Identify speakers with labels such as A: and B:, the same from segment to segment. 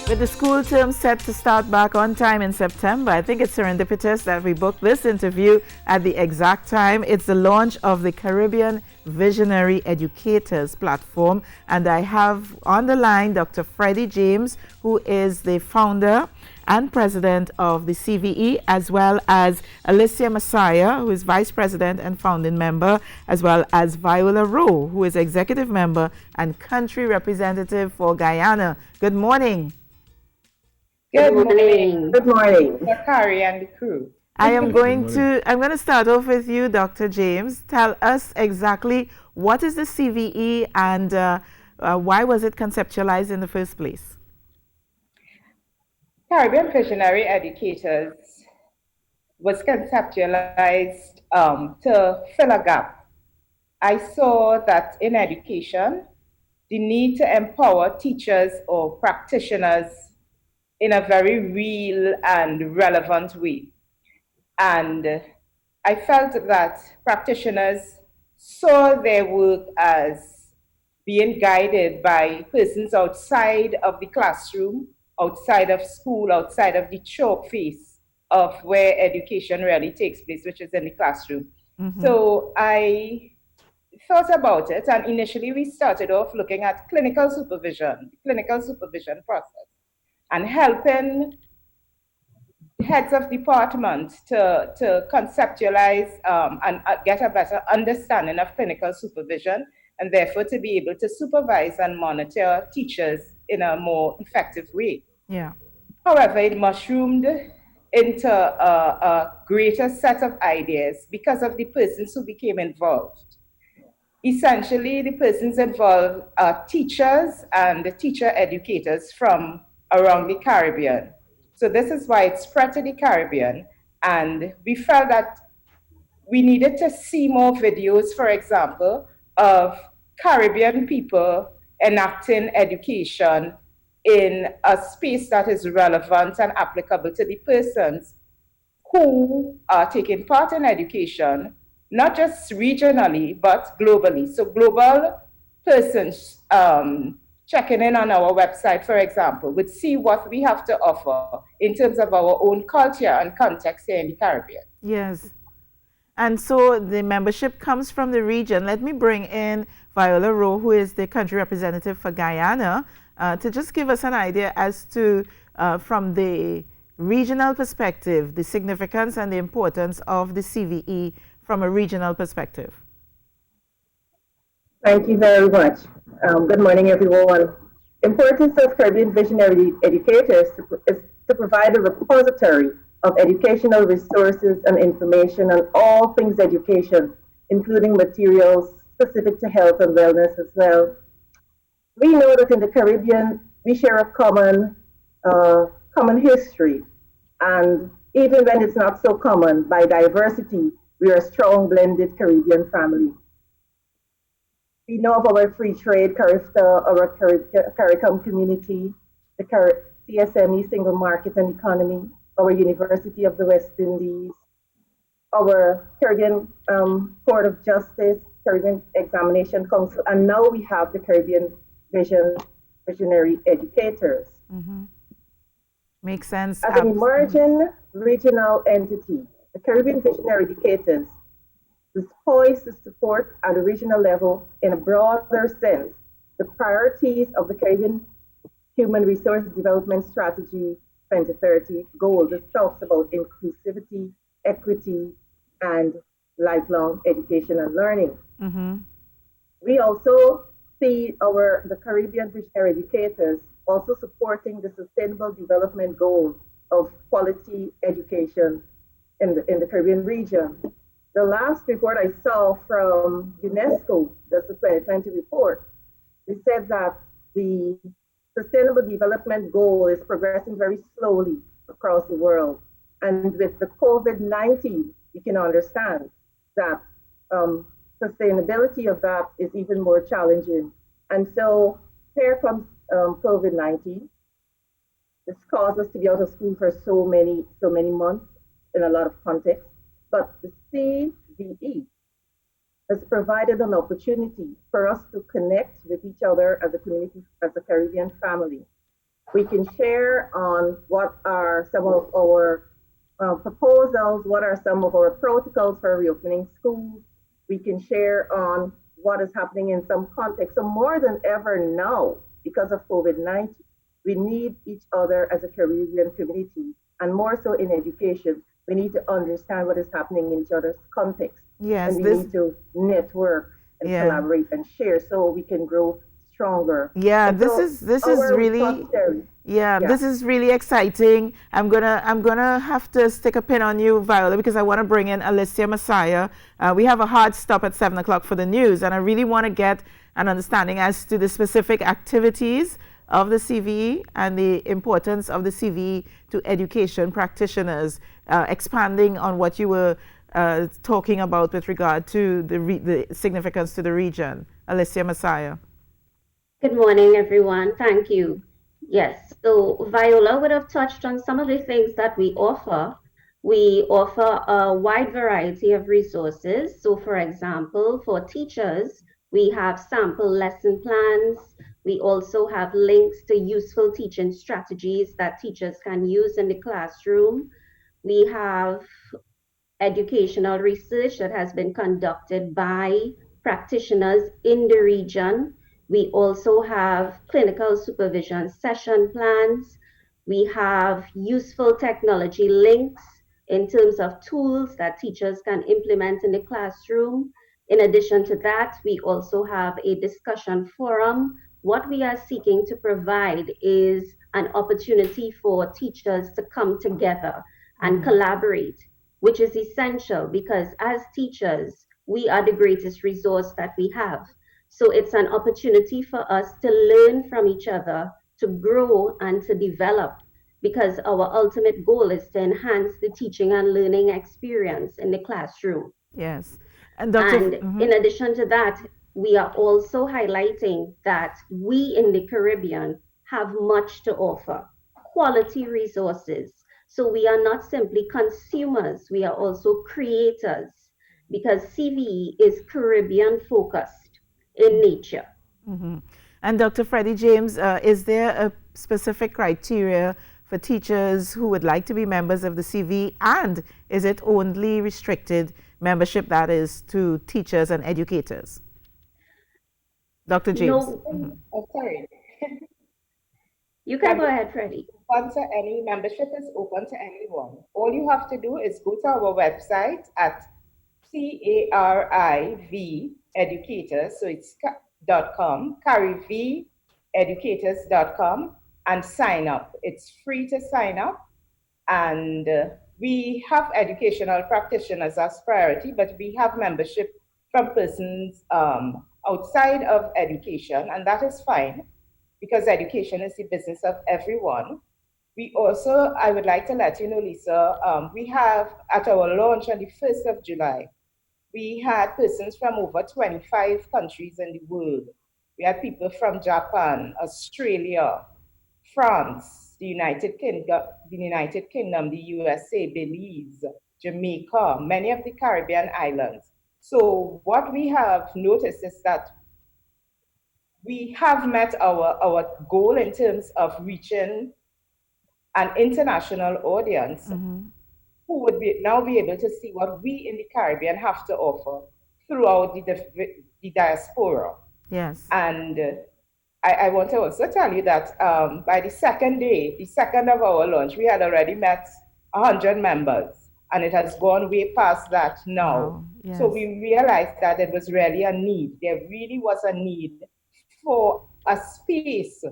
A: With the school term set to start back on time in September, I think it's serendipitous that we booked this interview at the exact time. It's the launch of the Caribbean Visionary Educators platform, and I have on the line Dr. Freddie James, who is the founder and president of the CVE, as well as Alicia Messiah, who is vice president and founding member, as well as Viola Rowe, who is executive member and country representative for Guyana. Good morning.
B: Good morning.
C: Good morning.
B: Zakari and the crew.
A: I'm going to start off with you, Dr. James. Tell us exactly what is the CVE and why was it conceptualized in the first place?
B: Caribbean Visionary Educators was conceptualized to fill a gap. I saw that in education, the need to empower teachers or practitioners in a very real and relevant way. And I felt that practitioners saw their work as being guided by persons outside of the classroom, outside of school, outside of the chalk face of where education really takes place, which is in the classroom. Mm-hmm. So I thought about it, and initially we started off looking at clinical supervision process, and helping heads of department to conceptualize and get a better understanding of clinical supervision, and therefore to be able to supervise and monitor teachers in a more effective way.
A: Yeah.
B: However, it mushroomed into a greater set of ideas because of the persons who became involved. Essentially, the persons involved are teachers and the teacher educators from around the Caribbean. So this is why it spread to the Caribbean. And we felt that we needed to see more videos, for example, of Caribbean people enacting education in a space that is relevant and applicable to the persons who are taking part in education, not just regionally, but globally. So global persons checking in on our website, for example, would see what we have to offer in terms of our own culture and context here in the Caribbean.
A: Yes. And so the membership comes from the region. Let me bring in Viola Rowe, who is the country representative for Guyana, to just give us an idea as to, from the regional perspective, the significance and the importance of the CVE from a regional perspective.
C: Thank you very much. Good morning, everyone. Importance of Caribbean Visionary Educators is to provide a repository of educational resources and information on all things education, including materials specific to health and wellness as well. We know that in the Caribbean, we share a common history. And even when it's not so common, by diversity, we are a strong blended Caribbean family. We know of our free trade, CARIFTA, our CARICOM community, the CSME single market and economy, our University of the West Indies, our Caribbean Court of Justice, Caribbean Examination Council, and now we have the Caribbean Visionary Educators.
A: Mm-hmm. Makes sense.
C: As an emerging regional entity, the Caribbean Visionary Educators is poised to support at a regional level in a broader sense the priorities of the Caribbean Human Resource Development Strategy 2030 goal that talks about inclusivity, equity, and lifelong education and learning. Mm-hmm. We also see the Caribbean Visionary Educators also supporting the Sustainable Development Goal of quality education in the Caribbean region. The last report I saw from UNESCO, that's the 2020 report, they said that the Sustainable Development Goal is progressing very slowly across the world. And with the COVID-19, you can understand that sustainability of that is even more challenging. And so here comes COVID-19. This caused us to be out of school for so many months in a lot of contexts. But the CVE has provided an opportunity for us to connect with each other as a community, as a Caribbean family. We can share on what are some of our proposals, what are some of our protocols for reopening schools. We can share on what is happening in some context. So more than ever now, because of COVID-19, we need each other as a Caribbean community, and more so in education. We need to understand what is happening in each other's context, and
A: Yes,
C: we
A: this,
C: need to network and
A: yeah.
C: collaborate and share so we can grow stronger.
A: Yeah,
C: And so
A: this is
C: our
A: really,
C: repository,
A: yeah,
C: yeah.
A: this is really exciting. I'm gonna have to stick a pin on you, Viola, because I want to bring in Alicia Messiah. We have a hard stop at 7 o'clock for the news, and I really want to get an understanding as to the specific activities of the CVE and the importance of the CVE to education practitioners, expanding on what you were talking about with regard to the significance to the region. Alicia Messiah.
D: Good morning, everyone. Thank you. Yes, so Viola would have touched on some of the things that we offer. We offer a wide variety of resources. So, for example, for teachers, we have sample lesson plans. We also have links to useful teaching strategies that teachers can use in the classroom. We have educational research that has been conducted by practitioners in the region. We also have clinical supervision session plans. We have useful technology links in terms of tools that teachers can implement in the classroom. In addition to that, we also have a discussion forum. What we are seeking to provide is an opportunity for teachers to come together and collaborate, which is essential because as teachers, we are the greatest resource that we have. So it's an opportunity for us to learn from each other, to grow and to develop, because our ultimate goal is to enhance the teaching and learning experience in the classroom.
A: Yes. And Dr.
D: And in addition to that, we are also highlighting that we in the Caribbean have much to offer, quality resources. So we are not simply consumers, we are also creators because CVE is Caribbean focused in nature.
A: And Dr. Freddie James, is there a specific criteria for teachers who would like to be members of the CV, and is it only restricted membership that is to teachers and educators? Dr. James.
D: No,
B: Oh, sorry.
D: you can go ahead, Freddie.
B: Open to any membership is open to anyone. All you have to do is go to our website at CARIV educators, so it's .com, CARIV educators.com, and sign up. It's free to sign up, and we have educational practitioners as priority, but we have membership from persons outside of education, and that is fine because education is the business of everyone. We also, I would like to let you know, Lisa, we have at our launch on the 1st of July, we had persons from over 25 countries in the world. We had people from Japan, Australia, France, the United Kingdom, the USA, Belize, Jamaica, many of the Caribbean islands. So what we have noticed is that we have met our goal in terms of reaching an international audience who would now be able to see what we in the Caribbean have to offer throughout the diaspora.
A: Yes.
B: And I want to also tell you that by the second day, the second of our launch, we had already met 100 members, and it has gone way past that now.
A: Wow. Yes.
B: So we realized that it was really a need. There really was a need for a space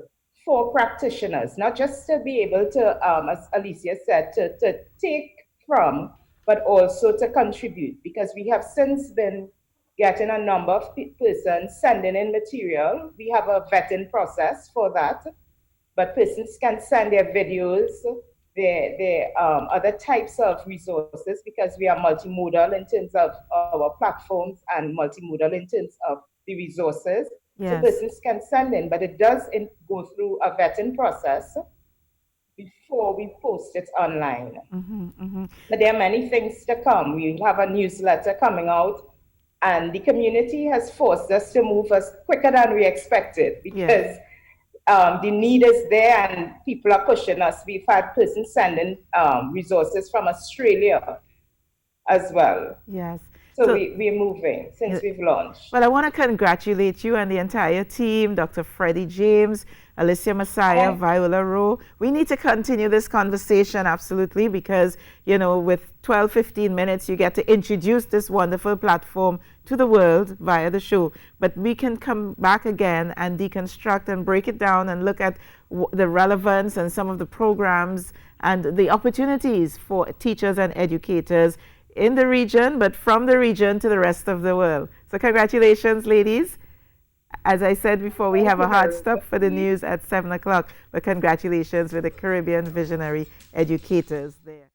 B: for practitioners, not just to be able to, as Alicia said, to take from, but also to contribute, because we have since been getting a number of persons sending in material. We have a vetting process for that, but persons can send their videos, their other types of resources, because we are multimodal in terms of our platforms and multimodal in terms of the resources.
A: Yes.
B: So persons can send in, but it does go through a vetting process before we post it online. But there are many things to come. We have a newsletter coming out, and the community has forced us to move us quicker than we expected, because the need is there and people are pushing us. We've had persons sending resources from Australia as well.
A: Yes.
B: So we're moving since we've launched.
A: Well, I want to congratulate you and the entire team, Dr. Freddie James, Alicia Messiah, Viola Rowe. We need to continue this conversation, absolutely, because, you know, with 12, 15 minutes, you get to introduce this wonderful platform to the world via the show. But we can come back again and deconstruct and break it down and look at the relevance and some of the programs and the opportunities for teachers and educators in the region, but from the region to the rest of the world. So congratulations, ladies. As I said before, we have a hard stop for the news at 7 o'clock, but congratulations with the Caribbean Visionary Educators there.